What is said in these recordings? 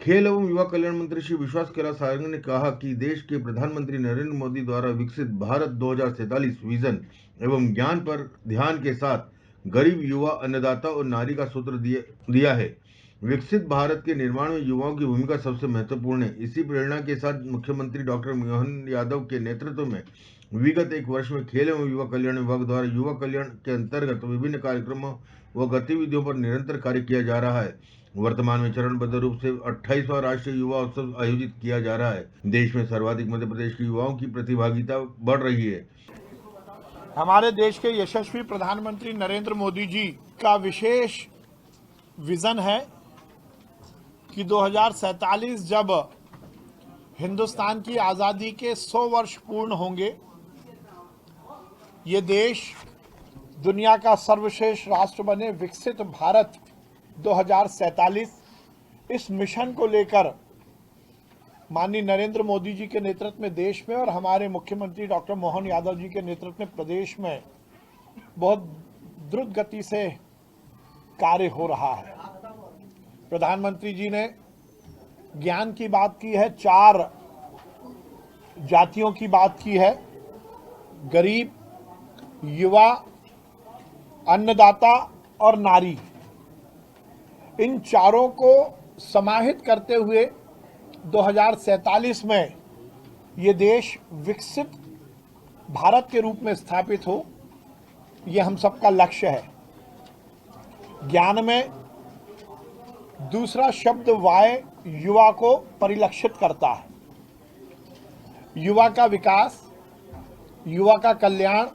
खेल एवं युवा कल्याण मंत्री श्री विश्वास कैलाश सारंग ने कहा कि देश के प्रधानमंत्री नरेंद्र मोदी द्वारा विकसित भारत 2047 विजन एवं ज्ञान पर ध्यान के साथ गरीब, युवा, अन्नदाता और नारी का सूत्र दिया है। विकसित भारत के निर्माण में युवाओं की भूमिका सबसे महत्वपूर्ण है। इसी प्रेरणा के साथ मुख्यमंत्री डॉक्टर मोहन यादव के नेतृत्व में विगत एक वर्ष में खेल एवं युवा कल्याण विभाग द्वारा युवा कल्याण के अंतर्गत विभिन्न कार्यक्रमों व गतिविधियों पर निरंतर कार्य किया जा रहा है। वर्तमान में चरणबद्ध रूप से 28वां राष्ट्रीय युवा उत्सव आयोजित किया जा रहा है। देश में सर्वाधिक मध्य प्रदेश के युवाओं की प्रतिभागिता बढ़ रही है। हमारे देश के यशस्वी प्रधानमंत्री नरेंद्र मोदी जी का विशेष विजन है कि 2047 जब हिंदुस्तान की आज़ादी के 100 वर्ष पूर्ण होंगे, ये देश दुनिया का सर्वश्रेष्ठ राष्ट्र बने। विकसित भारत 2047 इस मिशन को लेकर माननीय नरेंद्र मोदी जी के नेतृत्व में देश में और हमारे मुख्यमंत्री डॉक्टर मोहन यादव जी के नेतृत्व में प्रदेश में बहुत द्रुत गति से कार्य हो रहा है। प्रधानमंत्री जी ने ज्ञान की बात की है, 4 जातियों की बात की है, गरीब, युवा, अन्नदाता और नारी। इन चारों को समाहित करते हुए 2047 में ये देश विकसित भारत के रूप में स्थापित हो, ये हम सबका लक्ष्य है। ज्ञान में दूसरा शब्द वाय युवा को परिलक्षित करता है। युवा का विकास, युवा का कल्याण,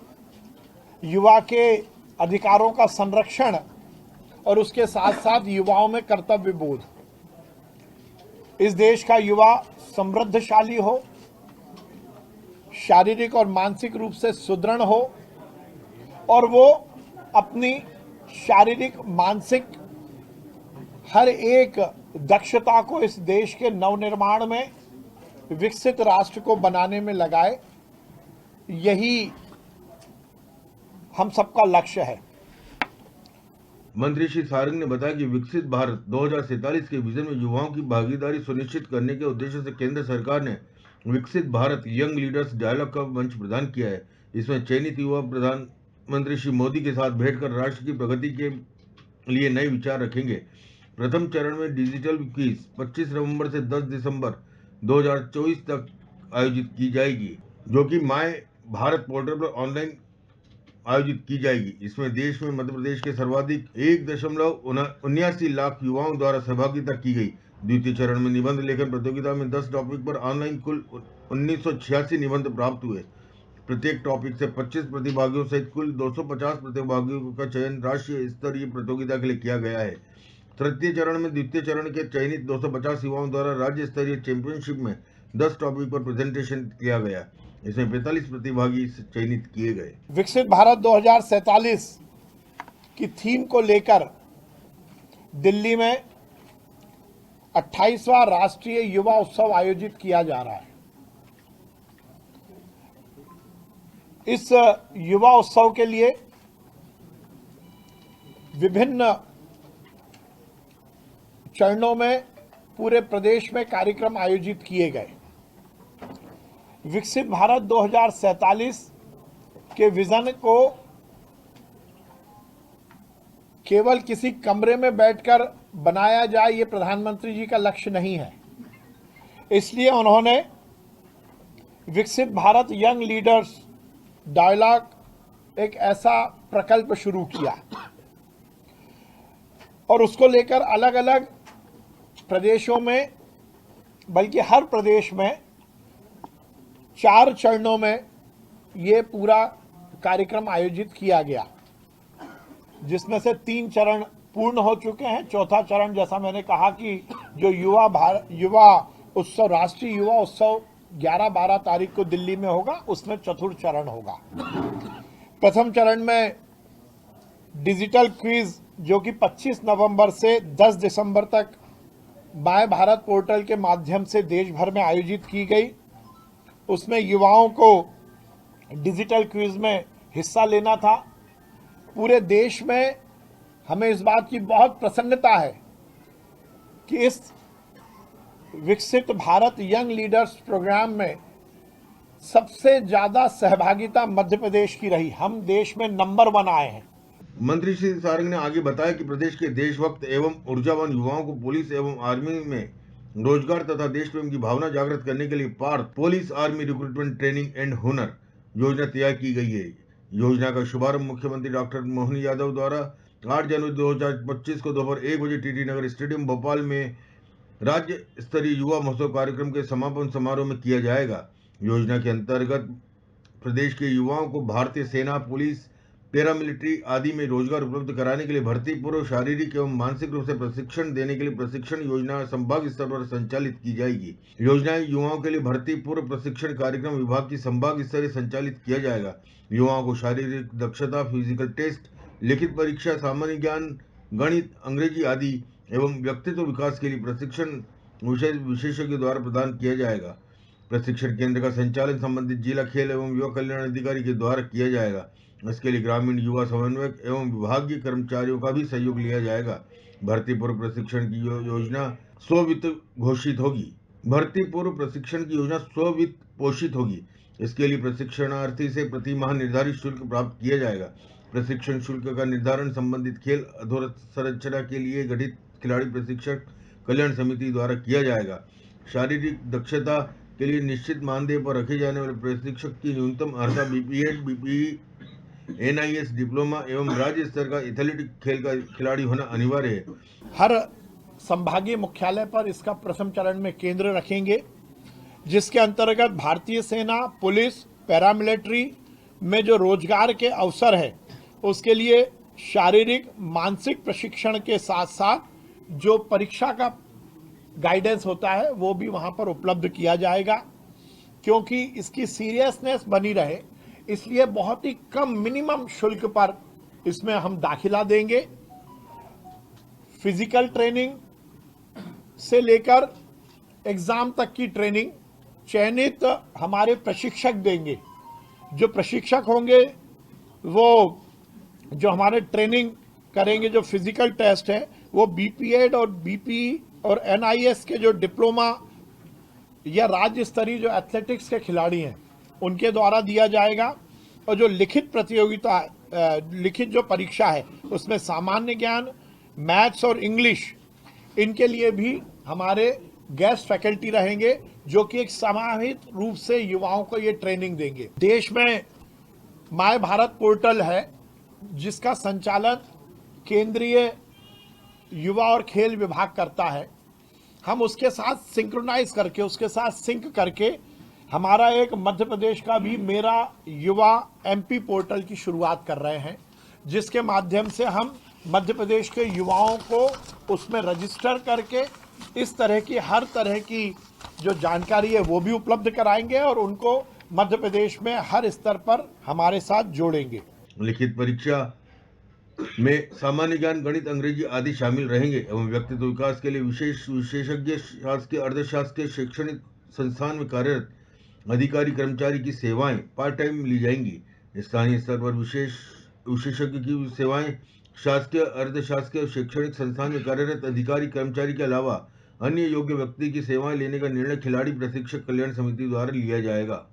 युवा के अधिकारों का संरक्षण और उसके साथ साथ युवाओं में कर्तव्य बोध। इस देश का युवा समृद्धशाली हो, शारीरिक और मानसिक रूप से सुदृढ़ हो और वो अपनी शारीरिक, मानसिक हर एक दक्षता को इस देश के नवनिर्माण में, विकसित राष्ट्र को बनाने में लगाए। यही हम सबका लक्ष्य है। मंत्री श्री सारंग ने बताया कि विकसित भारत 2047 के विजन में युवाओं की भागीदारी सुनिश्चित करने के उद्देश्य से केंद्र सरकार ने विकसित भारत यंग लीडर्स डायलॉग का मंच प्रदान किया है। इसमें चयनित युवा प्रधानमंत्री श्री मोदी के साथ बैठकर राष्ट्र की प्रगति के लिए नए विचार रखेंगे। प्रथम चरण में डिजिटल क्विज 25 नवंबर से 10 दिसंबर 2024 तक आयोजित की जाएगी, जो कि माय भारत पोर्टल पर ऑनलाइन आयोजित की जाएगी। इसमें देश में मध्य प्रदेश के सर्वाधिक 1.79 लाख युवाओं द्वारा सहभागिता की गई। द्वितीय चरण में निबंध लेखन प्रतियोगिता में 10 टॉपिक पर ऑनलाइन कुल 1986 निबंध प्राप्त हुए। प्रत्येक टॉपिक से 25 प्रतिभागियों सहित कुल 250 प्रतिभागियों का चयन राष्ट्रीय स्तरीय प्रतियोगिता के लिए किया गया है। तृतीय चरण में द्वितीय चरण के चयनित 250 युवाओं द्वारा राज्य स्तरीय चैंपियनशिप में 10 टॉपिक पर प्रेजेंटेशन किया गया। इसमें 45 प्रतिभागी चयनित किए गए। विकसित भारत 2047 की थीम को लेकर दिल्ली में 28वां राष्ट्रीय युवा उत्सव आयोजित किया जा रहा है। इस युवा उत्सव के लिए विभिन्न चरणों में पूरे प्रदेश में कार्यक्रम आयोजित किए गए। विकसित भारत 2047 के विजन को केवल किसी कमरे में बैठकर बनाया जाए, ये प्रधानमंत्री जी का लक्ष्य नहीं है। इसलिए उन्होंने विकसित भारत यंग लीडर्स डायलॉग एक ऐसा प्रकल्प शुरू किया और उसको लेकर अलग अलग प्रदेशों में, बल्कि हर प्रदेश में 4 चरणों में ये पूरा कार्यक्रम आयोजित किया गया, जिसमें से 3 चरण पूर्ण हो चुके हैं। चौथा चरण, जैसा मैंने कहा कि जो युवा उत्सव, राष्ट्रीय युवा उत्सव 11-12 तारीख को दिल्ली में होगा, उसमें चतुर्थ चरण होगा। प्रथम चरण में डिजिटल क्विज, जो कि 25 नवंबर से 10 दिसंबर तक माय भारत पोर्टल के माध्यम से देश भर में आयोजित की गई। उसमें युवाओं को डिजिटल क्विज में हिस्सा लेना था। पूरे देश में हमें इस बात की बहुत प्रसन्नता है कि इस विकसित भारत यंग लीडर्स प्रोग्राम में सबसे ज्यादा सहभागिता मध्य प्रदेश की रही। हम देश में नंबर 1 आए हैं। मंत्री श्री सारंग ने आगे बताया कि प्रदेश के देशभक्त एवं ऊर्जावान युवाओं को पुलिस एवं आर्मी में रोजगार तथा देश प्रेम की भावना जागृत करने के लिए Parth police army recruitment training and Hunar Yojana तैयार की गई है। योजना का शुभारंभ मुख्यमंत्री डॉक्टर मोहन यादव द्वारा 8 जनवरी 2025 को दोपहर 1 बजे टीटी नगर स्टेडियम भोपाल में राज्य स्तरीय युवा महोत्सव कार्यक्रम के समापन समारोह में किया जाएगा। योजना के अंतर्गत प्रदेश के युवाओं को भारतीय सेना, पुलिस, पैरामिलिट्री आदि में रोजगार उपलब्ध कराने के लिए भर्ती पूर्व शारीरिक एवं मानसिक रूप से प्रशिक्षण देने के लिए प्रशिक्षण योजना संभाग स्तर पर संचालित की जाएगी। योजनाएं युवाओं के लिए भर्ती पूर्व प्रशिक्षण कार्यक्रम विभाग की संभाग स्तरीय संचालित किया जाएगा। युवाओं को शारीरिक दक्षता, फिजिकल टेस्ट, लिखित परीक्षा, सामान्य ज्ञान, गणित, अंग्रेजी आदि एवं व्यक्तित्व विकास के लिए प्रशिक्षण विशेषज्ञ द्वारा प्रदान किया जाएगा। प्रशिक्षण केंद्र का संचालन संबंधित जिला खेल एवं युवा कल्याण अधिकारी के द्वारा किया जाएगा। इसके लिए ग्रामीण युवा समन्वयक एवं विभागीय कर्मचारियों का भी सहयोग लिया जाएगा। भर्ती पूर्व प्रशिक्षण की योजना स्ववित्त घोषित होगी। भर्ती पूर्व प्रशिक्षण की योजना स्ववित्त पोषित होगी। इसके लिए प्रशिक्षणार्थी से प्रति माह निर्धारित शुल्क प्राप्त किया जाएगा। प्रशिक्षण शुल्क का निर्धारण संबंधित खेल अधोसंरचना के लिए गठित खिलाड़ी प्रशिक्षक कल्याण समिति द्वारा किया जाएगा। शारीरिक दक्षता के लिए निश्चित मानदेय पर रखे जाने वाले प्रशिक्षक की न्यूनतम अर्हता बीपीएड, बीपीई, एनआईएस डिप्लोमा एवं राज्य स्तर का एथलेटिक खेल का खिलाड़ी होना अनिवार्य है। हर संभागीय मुख्यालय पर इसका प्रथम चरण में केंद्र रखेंगे, जिसके अंतर्गत भारतीय सेना, पुलिस, पैरामिलिट्री में जो रोजगार के अवसर है उसके लिए शारीरिक, मानसिक प्रशिक्षण के साथ साथ जो परीक्षा का गाइडेंस होता है वो भी वहां पर उपलब्ध किया जाएगा। क्योंकि इसकी सीरियसनेस बनी रहे इसलिए बहुत ही कम मिनिमम शुल्क पर इसमें हम दाखिला देंगे। फिजिकल ट्रेनिंग से लेकर एग्जाम तक की ट्रेनिंग चयनित हमारे प्रशिक्षक देंगे। जो प्रशिक्षक होंगे वो जो हमारे ट्रेनिंग करेंगे, जो फिजिकल टेस्ट है वो बीपीएड और बीपीई और एनआईएस के जो डिप्लोमा या राज्य स्तरीय जो एथलेटिक्स के खिलाड़ी हैं उनके द्वारा दिया जाएगा। और जो लिखित प्रतियोगिता, लिखित जो परीक्षा है उसमें सामान्य ज्ञान, मैथ्स और इंग्लिश, इनके लिए भी हमारे गेस्ट फैकल्टी रहेंगे जो कि एक समाहित रूप से युवाओं को ये ट्रेनिंग देंगे। देश में माय भारत पोर्टल है जिसका संचालन केंद्रीय युवा और खेल विभाग करता है। हम उसके साथ सिंक्रोनाइज करके, उसके साथ सिंक करके हमारा एक मध्य प्रदेश का भी मेरा युवा एमपी पोर्टल की शुरुआत कर रहे हैं, जिसके माध्यम से हम मध्य प्रदेश के युवाओं को उसमें रजिस्टर करके इस तरह की हर तरह की जो जानकारी है वो भी उपलब्ध कराएंगे और उनको मध्य प्रदेश में हर स्तर पर हमारे साथ जोड़ेंगे। लिखित परीक्षा में सामान्य ज्ञान, गणित, अंग्रेजी आदि शामिल रहेंगे एवं व्यक्तित्व विकास के लिए विशेषज्ञ शासकीय, अर्धशासकीय शैक्षणिक संस्थान में कार्यरत अधिकारी कर्मचारी की सेवाएं पार्ट टाइम ली जाएंगी। स्थानीय स्तर पर विशेषज्ञ की सेवाएं शासकीय, अर्धशासकीय शैक्षणिक संस्थान में कार्यरत अधिकारी कर्मचारी के अलावा अन्य योग्य व्यक्ति की सेवाएं लेने का निर्णय खिलाड़ी प्रशिक्षक कल्याण समिति द्वारा लिया जाएगा।